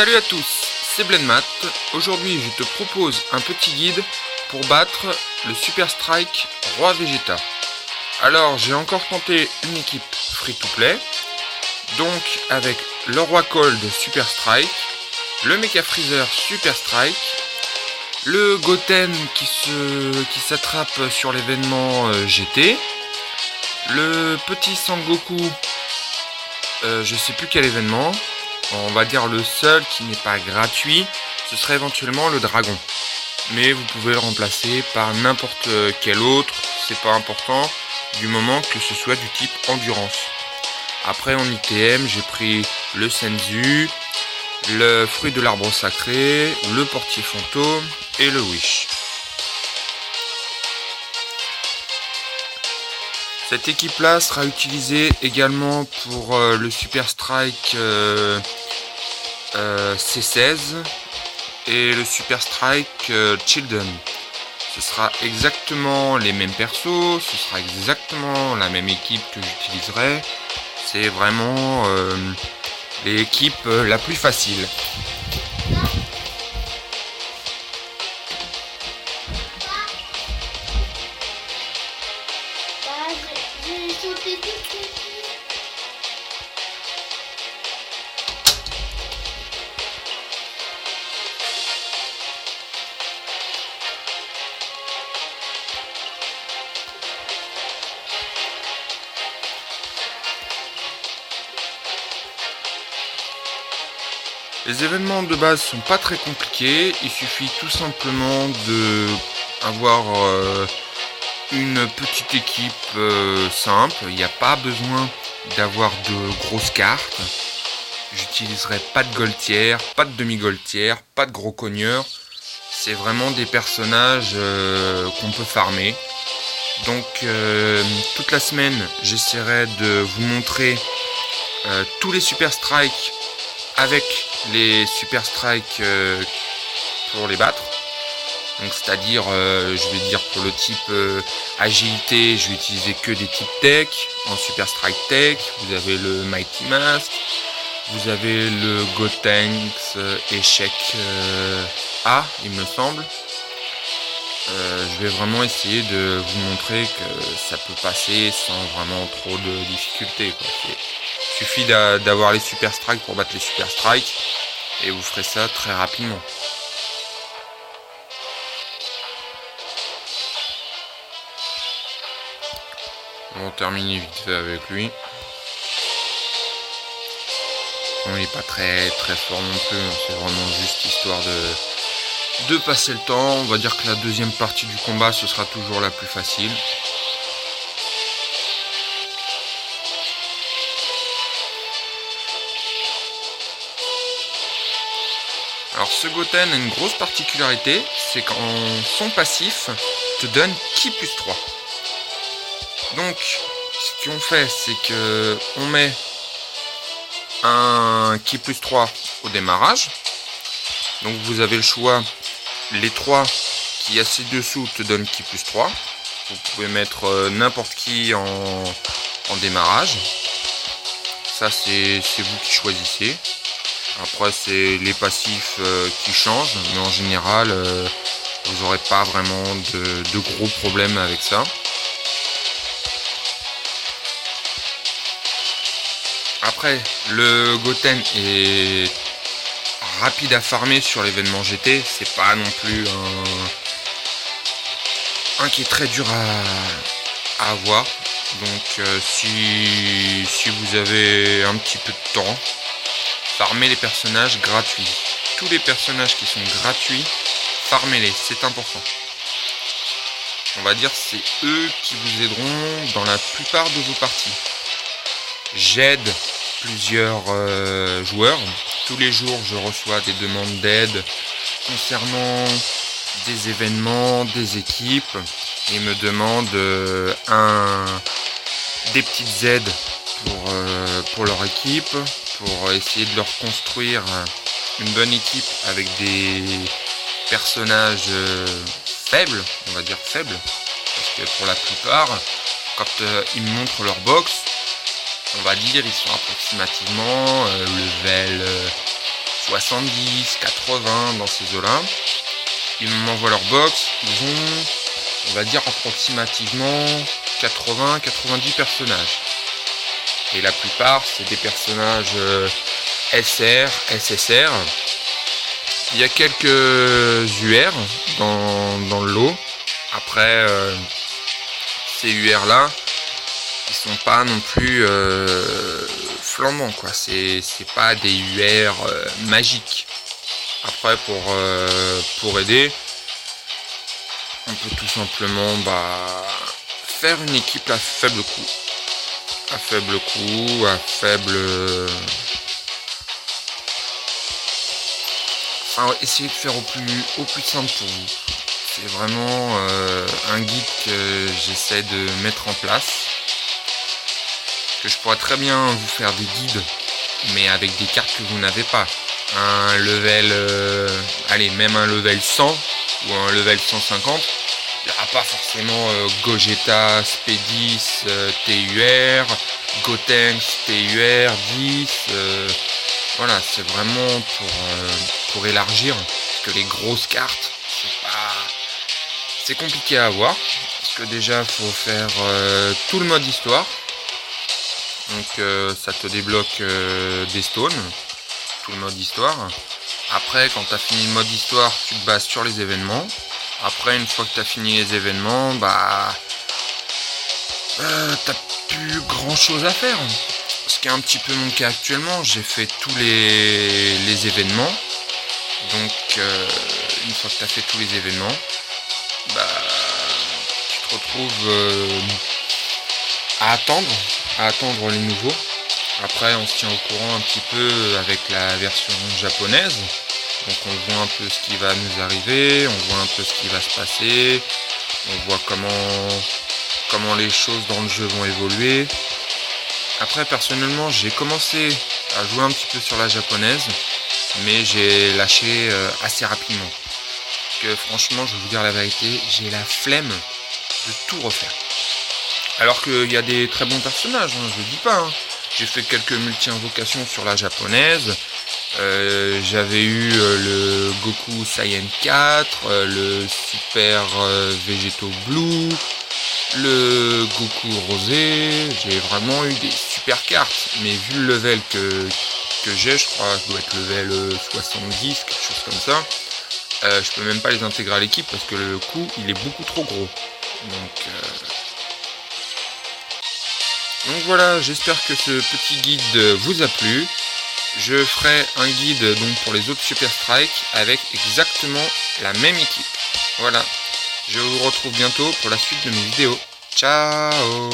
Salut à tous, c'est Blenmat. Aujourd'hui je te propose un petit guide pour battre le Super Strike Roi Vegeta. Alors j'ai encore tenté une équipe free-to-play, donc avec le Roi Cold Super Strike, le Mecha Freezer Super Strike, le Goten qui s'attrape sur l'événement GT, le petit Sangoku, je sais plus quel événement. On va dire le seul qui n'est pas gratuit, ce serait éventuellement le dragon. Mais vous pouvez le remplacer par n'importe quel autre, c'est pas important, du moment que ce soit du type endurance. Après en ITM, j'ai pris le Senzu, le fruit de l'arbre sacré, le portier fantôme et le Wish. Cette équipe-là sera utilisée également pour le Super Strike C16 et le Super Strike Children. Ce sera exactement les mêmes persos, ce sera exactement la même équipe que j'utiliserai. C'est vraiment l'équipe la plus facile. Les événements de base sont pas très compliqués, il suffit tout simplement de avoir une petite équipe simple, il n'y a pas besoin d'avoir de grosses cartes. J'utiliserai pas de gold tier, pas de demi-gold tier, pas de gros cogneurs. C'est vraiment des personnages qu'on peut farmer. Donc toute la semaine, j'essaierai de vous montrer tous les Super Strikes avec les Super Strikes pour les battre. Donc c'est-à-dire, je vais dire pour le type agilité, je vais utiliser que des types tech. En Super Strike Tech, vous avez le Mighty Mask, vous avez le Gotenks échec A, il me semble. Je vais vraiment essayer de vous montrer que ça peut passer sans vraiment trop de difficultés, quoi. Il suffit d'avoir les Super Strikes pour battre les Super Strikes et vous ferez ça très rapidement. On va terminer vite fait avec lui. Bon, il n'est pas très fort non plus, hein. C'est vraiment juste histoire de passer le temps. On va dire que la deuxième partie du combat ce sera toujours la plus facile. Alors ce Goten a une grosse particularité, c'est qu'en son passif te donne Ki plus 3. Donc ce qu'on fait, c'est que on met un Ki plus 3 au démarrage. Donc vous avez le choix, les 3 qui y a ci-dessous te donnent Ki plus 3. Vous pouvez mettre n'importe qui en démarrage. Ça c'est vous qui choisissez. Après c'est les passifs qui changent, mais en général vous n'aurez pas vraiment de gros problèmes avec ça. Après le Goten est rapide à farmer sur l'événement GT, c'est pas non plus un qui est très dur à avoir. Donc si vous avez un petit peu de temps, farmez les personnages gratuits. Tous les personnages qui sont gratuits, farmez-les, c'est important. On va dire c'est eux qui vous aideront dans la plupart de vos parties. J'aide plusieurs joueurs. Tous les jours, je reçois des demandes d'aide concernant des événements, des équipes. Ils me demandent des petites aides pour leur équipe, pour essayer de leur construire une bonne équipe avec des personnages faibles, on va dire faibles, parce que pour la plupart, quand ils me montrent leur box, on va dire ils sont approximativement level 70, 80 dans ces eaux-là. Ils m'envoient leur box, ils ont, on va dire approximativement 80-90 personnages. Et la plupart, c'est des personnages SR, SSR. Il y a quelques UR dans le lot. Après, ces UR là, ils sont pas non plus flambants, quoi. C'est pas des UR magiques. Après, pour aider, on peut tout simplement faire une équipe à faible coût. À faible coût, à faible... Enfin, essayez de faire au plus simple pour vous. C'est vraiment un guide que j'essaie de mettre en place. Que je pourrais très bien vous faire des guides, mais avec des cartes que vous n'avez pas. Un level, même un level 100 ou un level 150. Il n'y aura pas forcément Gogeta, Spedis, TUR, Gotenks, TUR, 10. Voilà, c'est vraiment pour élargir. Parce que les grosses cartes, c'est compliqué à avoir. Parce que déjà, il faut faire tout le mode histoire. Donc ça te débloque des stones. Tout le mode histoire. Après, quand tu as fini le mode histoire, tu te bases sur les événements. Après, une fois que tu as fini les événements, t'as plus grand chose à faire. Ce qui est un petit peu mon cas actuellement, j'ai fait tous les événements. Donc, une fois que tu as fait tous les événements, tu te retrouves à attendre les nouveaux. Après, on se tient au courant un petit peu avec la version japonaise. Donc on voit un peu ce qui va nous arriver, on voit un peu ce qui va se passer, on voit comment les choses dans le jeu vont évoluer. Après, personnellement, j'ai commencé à jouer un petit peu sur la japonaise, mais j'ai lâché assez rapidement. Parce que franchement, je vais vous dire la vérité, j'ai la flemme de tout refaire. Alors qu'il y a des très bons personnages, je ne le dis pas. J'ai fait quelques multi-invocations sur la japonaise. J'avais eu le Goku Saiyan 4, le Super Végéto Blue, le Goku Rosé. J'ai vraiment eu des super cartes, mais vu le level que j'ai, je crois que je dois être level 70, quelque chose comme ça. Je peux même pas les intégrer à l'équipe parce que le coup il est beaucoup trop gros. Donc voilà, j'espère que ce petit guide vous a plu. Je ferai un guide donc pour les autres Super Strike avec exactement la même équipe. Voilà, je vous retrouve bientôt pour la suite de mes vidéos. Ciao!